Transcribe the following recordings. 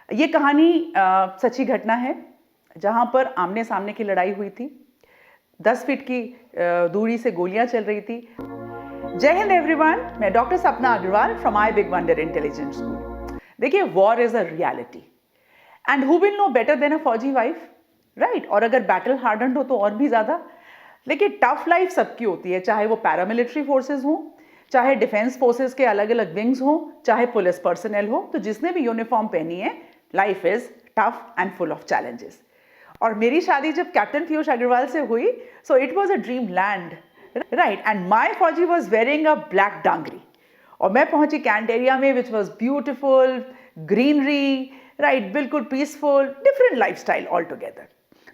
ये कहानी सच्ची घटना है, जहाँ पर आमने सामने की लड़ाई हुई थी। 10 फीट की दूरी से गोलियां चल रही थी। जय हिंद एवरीवन, मैं doctor Sapna Agarwal from I big wonder intelligent school. देखिए, war is a reality and who will know better than a fauji wife, right? और अगर बैटल हार्डन्ड हो तो और भी ज़्यादा। लेकिन टफ लाइफ सबकी होती है, चाहे वो पैरामिलिट्री फोर्सेज हों, चाहे डिफेंस फोर्सेज के अलग अलग विंग्स हों, चाहे पुलिस पर्सनल हो। तो जिसने भी यूनिफॉर्म पहनी है, life is tough and full of challenges. और मेरी शादी जब कैप्टन पीयूष अग्रवाल से हुई, so it was a dream land, right? And my fauji was wearing a black dungaree और मैं पहुंची कैंट एरिया में, which was beautiful, greenery, right, बिल्कुल peaceful, different life style all together.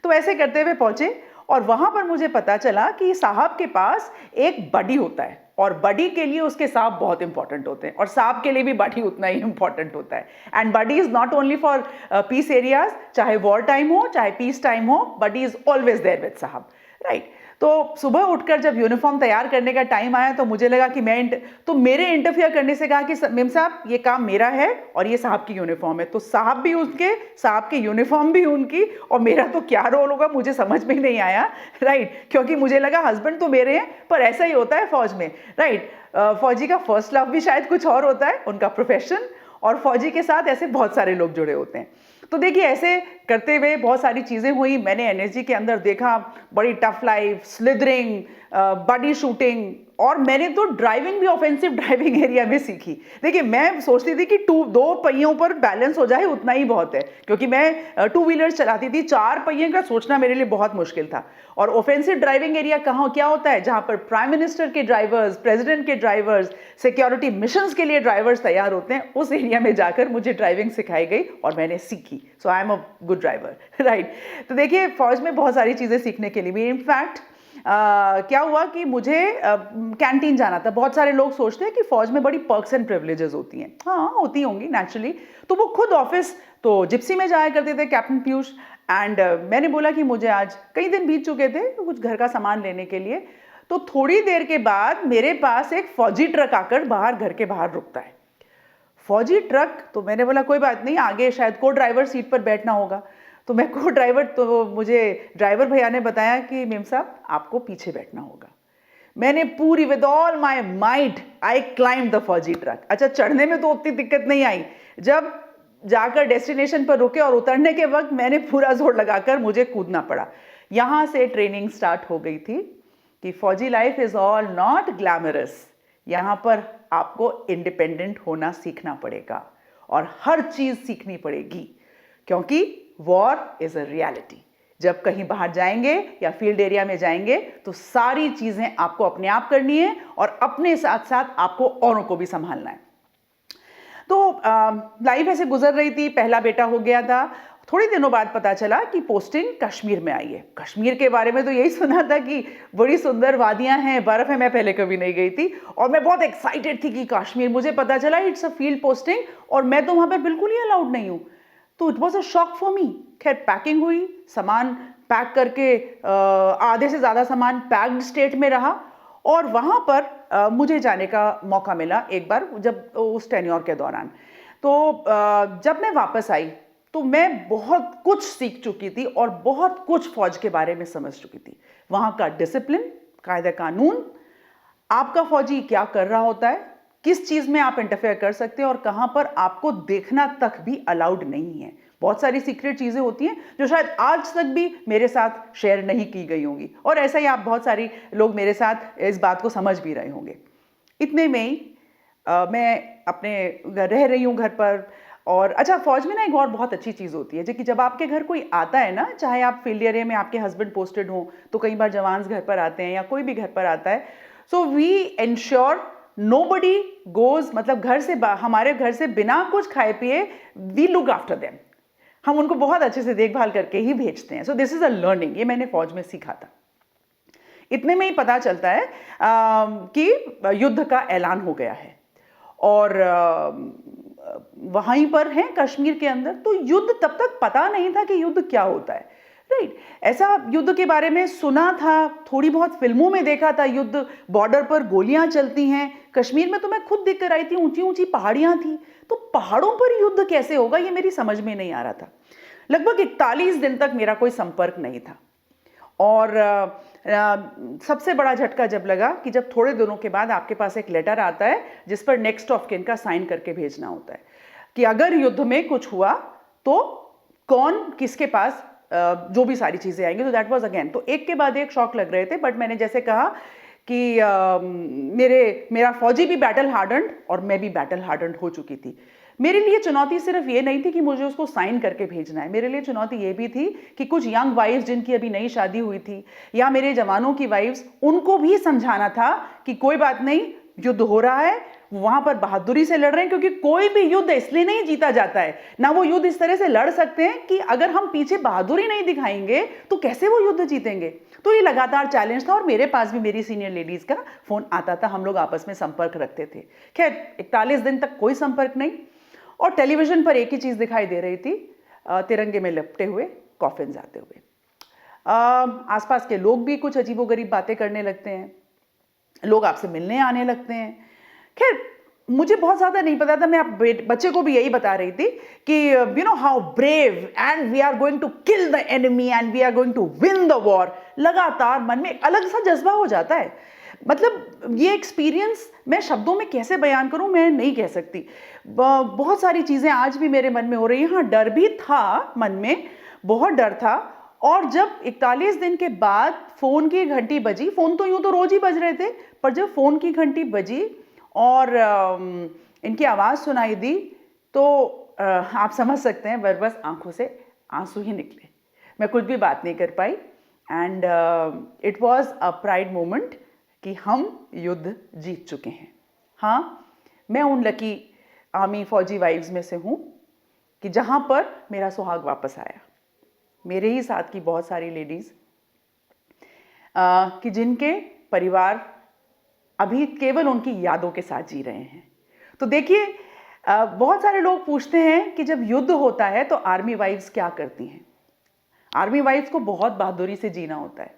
तो ऐसे करते हुए पहुंचे और वहां पर मुझे पता चला कि साहब के पास एक बडी होता है और बडी के लिए उसके सांप बहुत इंपॉर्टेंट होते हैं और सांप के लिए भी बडी उतना ही इंपॉर्टेंट होता है। And buddy is not only for peace areas, चाहे वॉर टाइम हो चाहे पीस टाइम हो, buddy is always there with साहब, राइट? तो सुबह उठकर जब यूनिफॉर्म तैयार करने का टाइम आया तो मुझे लगा कि मेरे इंटरफियर करने से कहा कि मेम साहब ये काम मेरा है और ये साहब की यूनिफॉर्म है। तो साहब भी उनके, साहब की यूनिफॉर्म भी उनकी, और मेरा तो क्या रोल होगा मुझे समझ में ही नहीं आया, राइट? क्योंकि मुझे लगा हस्बैंड तो मेरे हैं, पर ऐसा ही होता है फौज में, राइट? फौजी का फर्स्ट लव भी शायद कुछ और होता है, उनका प्रोफेशन, और फौजी के साथ ऐसे बहुत सारे लोग जुड़े होते हैं। तो देखिए, ऐसे करते हुए बहुत सारी चीज़ें हुई। मैंने एनएसजी के अंदर देखा बड़ी tough life, slithering, body shooting, और मैंने तो ड्राइविंग भी ऑफेंसिव ड्राइविंग एरिया में सीखी। देखिए, मैं सोचती थी कि दो पहियों पर बैलेंस हो जाए उतना ही बहुत है, क्योंकि मैं 2 व्हीलर्स चलाती थी। 4 पहिए का सोचना मेरे लिए बहुत मुश्किल था। और ऑफेंसिव ड्राइविंग एरिया कहाँ क्या होता है? जहाँ पर प्राइम मिनिस्टर के ड्राइवर्स, प्रेसिडेंट के ड्राइवर्स, सिक्योरिटी मिशंस के लिए ड्राइवर्स तैयार होते हैं, उस एरिया में जाकर मुझे ड्राइविंग सिखाई गई और मैंने सीखी। So I am a good driver, right? तो देखिए, फौज में बहुत सारी चीज़ें सीखने के लिए भी। इनफैक्ट क्या हुआ कि मुझे कैंटीन जाना था। बहुत सारे लोग सोचते हैं कि फौज में बड़ी पर्क्स एंड प्रिविलेजेस होती हैं। हाँ, होती होंगी नेचुरली। तो वो खुद ऑफिस तो जिप्सी में जाया करते थे कैप्टन पीयूष। एंड मैंने बोला कि मुझे आज, कई दिन बीत चुके थे कुछ घर का सामान लेने के लिए, तो थोड़ी देर के बाद मेरे पास एक फौजी ट्रक आकर घर के बाहर रुकता है। फौजी ट्रक, तो मैंने बोला कोई बात नहीं, आगे शायद को ड्राइवर सीट पर बैठना होगा। तो मैं को ड्राइवर, तो मुझे ड्राइवर भैया ने बताया कि मेम साहब आपको पीछे बैठना होगा। मैंने पूरी with all my might I climb the फौजी ट्रक। अच्छा, चढ़ने में तो उतनी दिक्कत नहीं आई, जब जाकर डेस्टिनेशन पर रुके और उतरने के वक्त मैंने पूरा जोर लगाकर मुझे कूदना पड़ा। यहाँ से ट्रेनिंग स्टार्ट हो गई थी कि फौजी life is all not glamorous. यहाँ पर आपको इंडिपेंडेंट होना सीखना पड़ेगा और हर चीज सीखनी पड़ेगी, क्योंकि वॉर इज अ रियलिटी। जब कहीं बाहर जाएंगे या फील्ड एरिया में जाएंगे तो सारी चीजें आपको अपने आप करनी है और अपने साथ साथ आपको औरों को भी संभालना है। तो लाइफ ऐसे गुजर रही थी। पहला बेटा हो गया था। थोड़े दिनों बाद पता चला कि पोस्टिंग कश्मीर में आई है। कश्मीर के बारे में तो यही सुना था कि बड़ी सुंदर वादियां हैं, बर्फ है। मैं पहले कभी नहीं गई थी और मैं बहुत एक्साइटेड थी कि कश्मीर। मुझे पता चला इट्स अ फील्ड पोस्टिंग और मैं तो वहां पर बिल्कुल ही अलाउड नहीं हूं। तो it was a shock for me. खैर, पैकिंग हुई, सामान पैक करके आधे से ज़्यादा सामान पैक्ड स्टेट में रहा और वहाँ पर मुझे जाने का मौका मिला एक बार, जब उस टेन्योर के दौरान। तो जब मैं वापस आई तो मैं बहुत कुछ सीख चुकी थी और बहुत कुछ फौज के बारे में समझ चुकी थी। वहाँ का डिसिप्लिन, कायदा कानून, आपका फौजी क्या कर रहा होता है, किस चीज़ में आप इंटरफेयर कर सकते हैं और कहाँ पर आपको देखना तक भी अलाउड नहीं है। बहुत सारी सीक्रेट चीज़ें होती हैं जो शायद आज तक भी मेरे साथ शेयर नहीं की गई होंगी, और ऐसा ही आप बहुत सारी लोग मेरे साथ इस बात को समझ भी रहे होंगे। इतने में ही मैं अपने रह रही हूँ घर पर। और अच्छा, फौज में ना एक और बहुत अच्छी चीज़ होती है कि जब आपके घर कोई आता है ना, चाहे आप फील्ड एरिया में आपके हस्बैंड पोस्टेड हों, तो कई बार जवान घर पर आते हैं या कोई भी घर पर आता है, so we ensure nobody goes, मतलब घर से हमारे घर से बिना कुछ खाए पिए, वी लुक आफ्टर देम। हम उनको बहुत अच्छे से देखभाल करके ही भेजते हैं। So this is a learning, ये मैंने फौज में सीखा था। इतने में ही पता चलता है कि युद्ध का ऐलान हो गया है और वहीं पर हैं कश्मीर के अंदर। तो युद्ध, तब तक पता नहीं था कि युद्ध क्या होता है, राइट। ऐसा युद्ध के बारे में सुना था, थोड़ी बहुत फिल्मों में देखा था, युद्ध बॉर्डर पर गोलियां चलती हैं। कश्मीर में तो मैं खुद देख कर आई थी, ऊंची ऊंची पहाड़ियां थी, तो पहाड़ों पर युद्ध कैसे होगा ये मेरी समझ में नहीं आ रहा था। लगभग 41 दिन तक मेरा कोई संपर्क नहीं था। और सबसे बड़ा झटका जब लगा कि जब थोड़े दिनों के बाद आपके पास एक लेटर आता है जिस पर नेक्स्ट ऑफ किन का साइन करके भेजना होता है कि अगर युद्ध में कुछ हुआ तो कौन किसके पास जो भी सारी चीजें आएंगी। तो दैट वाज अगेन, तो एक के बाद एक शॉक लग रहे थे। बट मैंने जैसे कहा कि मेरा फौजी भी बैटल हार्डन्ड और मैं भी बैटल हार्डन्ड हो चुकी थी। मेरे लिए चुनौती सिर्फ ये नहीं थी कि मुझे उसको साइन करके भेजना है, मेरे लिए चुनौती ये भी थी कि कुछ यंग वाइफ्स जिनकी अभी नई शादी हुई थी या मेरे जवानों की वाइफ्स, उनको भी समझाना था कि कोई बात नहीं, युद्ध हो रहा है, वहां पर बहादुरी से लड़ रहे हैं, क्योंकि कोई भी युद्ध इसलिए नहीं जीता जाता है ना, वो युद्ध इस तरह से लड़ सकते हैं कि अगर हम पीछे बहादुरी नहीं दिखाएंगे तो कैसे वो युद्ध जीतेंगे। तो ये लगातार चैलेंज था और मेरे पास भी मेरी सीनियर लेडीज का फोन आता था, हम लोग आपस में संपर्क रखते थे। खैर 41 दिन तक कोई संपर्क नहीं, और टेलीविजन पर एक ही चीज दिखाई दे रही थी, तिरंगे में लिपटे हुए कॉफिन आते हुए। आसपास के लोग भी कुछ अजीबोगरीब बातें करने लगते हैं, लोग आपसे मिलने आने लगते हैं। खैर मुझे बहुत ज्यादा नहीं पता था, मैं बच्चे को भी यही बता रही थी कि you know how brave and we are going to kill the enemy and we are going to win the war. लगातार मन में एक अलग सा जज्बा हो जाता है। मतलब ये एक्सपीरियंस मैं शब्दों में कैसे बयान करूं, मैं नहीं कह सकती। बहुत सारी चीजें आज भी मेरे मन में हो रही हैं। हाँ, डर भी था मन में, बहुत डर था। और जब 41 दिन के बाद फोन की घंटी बजी, फोन तो यूं तो रोज ही बज रहे थे, पर जब फोन की घंटी बजी और इनकी आवाज सुनाई दी तो आप समझ सकते हैं, बस आंखों से आंसू ही निकले। मैं कुछ भी बात नहीं कर पाई। And it was a pride moment कि हम युद्ध जीत चुके हैं। हाँ, मैं उन लकी आर्मी फौजी वाइफ्स में से हूँ कि जहाँ पर मेरा सुहाग वापस आया। मेरे ही साथ की बहुत सारी लेडीज कि जिनके परिवार अभी केवल उनकी यादों के साथ जी रहे हैं। तो देखिए, बहुत सारे लोग पूछते हैं कि जब युद्ध होता है तो आर्मी वाइफ्स क्या करती हैं। आर्मी वाइफ्स को बहुत बहादुरी से जीना होता है,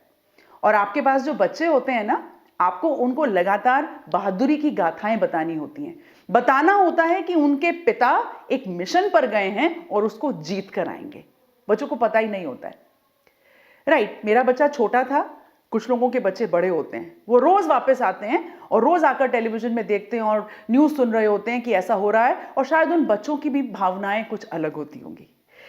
और आपके पास जो बच्चे होते हैं ना, आपको उनको लगातार बहादुरी की गाथाएं बतानी होती हैं। बताना होता है कि उनके पिता एक मिशन पर गए हैं और उसको जीत कर आएंगे। बच्चों को पता ही नहीं होता है। राइट, मेरा बच्चा छोटा था, कुछ लोगों के बच्चे बड़े होते हैं, वो रोज वापस आते हैं और रोज आकर टेलीविजन में देखते हैं और न्यूज सुन रहे होते हैं कि ऐसा हो रहा है, और शायद उन बच्चों की भी भावनाएं कुछ अलग होती होंगी।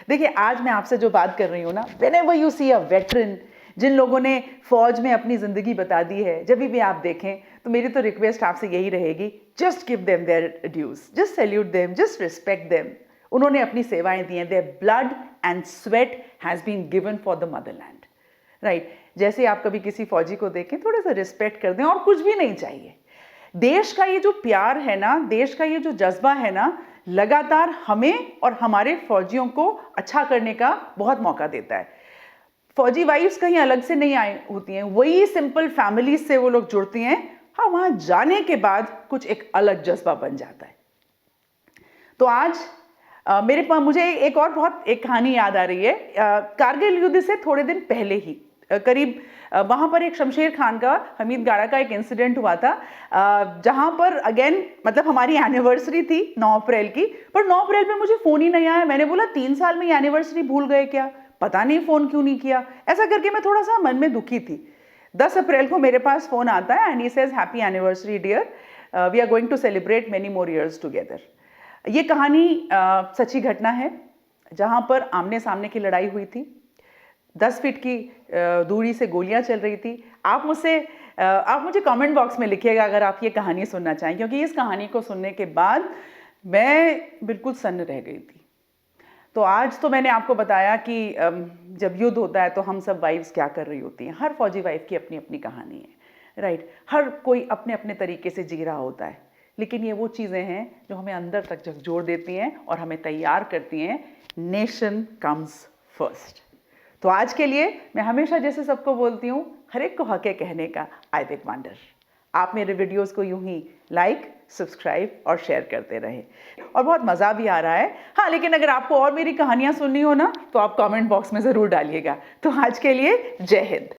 देखिए, आज मैं आपसे जो बात कर रही हूं ना, whenever you see a veteran, जिन लोगों ने फौज में अपनी जिंदगी बता दी है, जब भी आप देखें तो मेरी तो रिक्वेस्ट आपसे यही रहेगी, just give them their dues, just salute them, just respect them. उन्होंने अपनी सेवाएं दी हैं, their blood and sweat has been given for the motherland. Right, जैसे आप कभी किसी फौजी को देखें, थोड़ा सा रिस्पेक्ट कर दें, और कुछ भी नहीं चाहिए। देश का ये जो प्यार है ना, देश का ये जो जज्बा है ना, लगातार हमें और हमारे फौजियों को अच्छा करने का बहुत मौका देता है। फौजी वाइफ्स कहीं अलग से नहीं आई होती हैं, वही सिंपल फैमिलीज से वो लोग जुड़ती हैं। हाँ, वहां जाने के बाद कुछ एक अलग जज्बा बन जाता है। तो आज मेरे पास मुझे एक कहानी याद आ रही है। कारगिल युद्ध से थोड़े दिन पहले ही करीब वहां पर एक शमशेर खान का, हमीद गाड़ा का एक इंसिडेंट हुआ था, जहां पर अगेन मतलब हमारी एनिवर्सरी थी 9 अप्रैल की, पर 9 अप्रैल में मुझे फोन ही नहीं आया। मैंने बोला 3 साल में एनिवर्सरी भूल गए क्या, पता नहीं फोन क्यों नहीं किया। ऐसा करके मैं थोड़ा सा मन में दुखी थी। 10 अप्रैल को मेरे पास फोन आता है and he says happy anniversary dear, we are going to celebrate many more years together. ये कहानी सच्ची घटना है, जहां पर आमने सामने की लड़ाई हुई थी। 10 फीट की दूरी से गोलियां चल रही थी। आप मुझे कमेंट बॉक्स में लिखिएगा अगर आप ये कहानी सुनना चाहें, क्योंकि इस कहानी को सुनने के बाद मैं बिल्कुल सन्न रह गई थी। तो आज तो मैंने आपको बताया कि जब युद्ध होता है तो हम सब वाइफ्स क्या कर रही होती हैं। हर फौजी वाइफ की अपनी अपनी कहानी है, राइट। हर कोई अपने अपने तरीके से जी रहा होता है, लेकिन ये वो चीज़ें हैं जो हमें अंदर तक झकझोर देती हैं और हमें तैयार करती हैं। Nation comes first. तो आज के लिए मैं हमेशा जैसे सबको बोलती हूँ, हर एक को हक है कहने का, आई बिग वंडर। आप मेरे वीडियोस को यूं ही लाइक, सब्सक्राइब और शेयर करते रहें। और बहुत मज़ा भी आ रहा है। हाँ, लेकिन अगर आपको और मेरी कहानियाँ सुननी हो ना, तो आप कमेंट बॉक्स में ज़रूर डालिएगा। तो आज के लिए जय हिंद।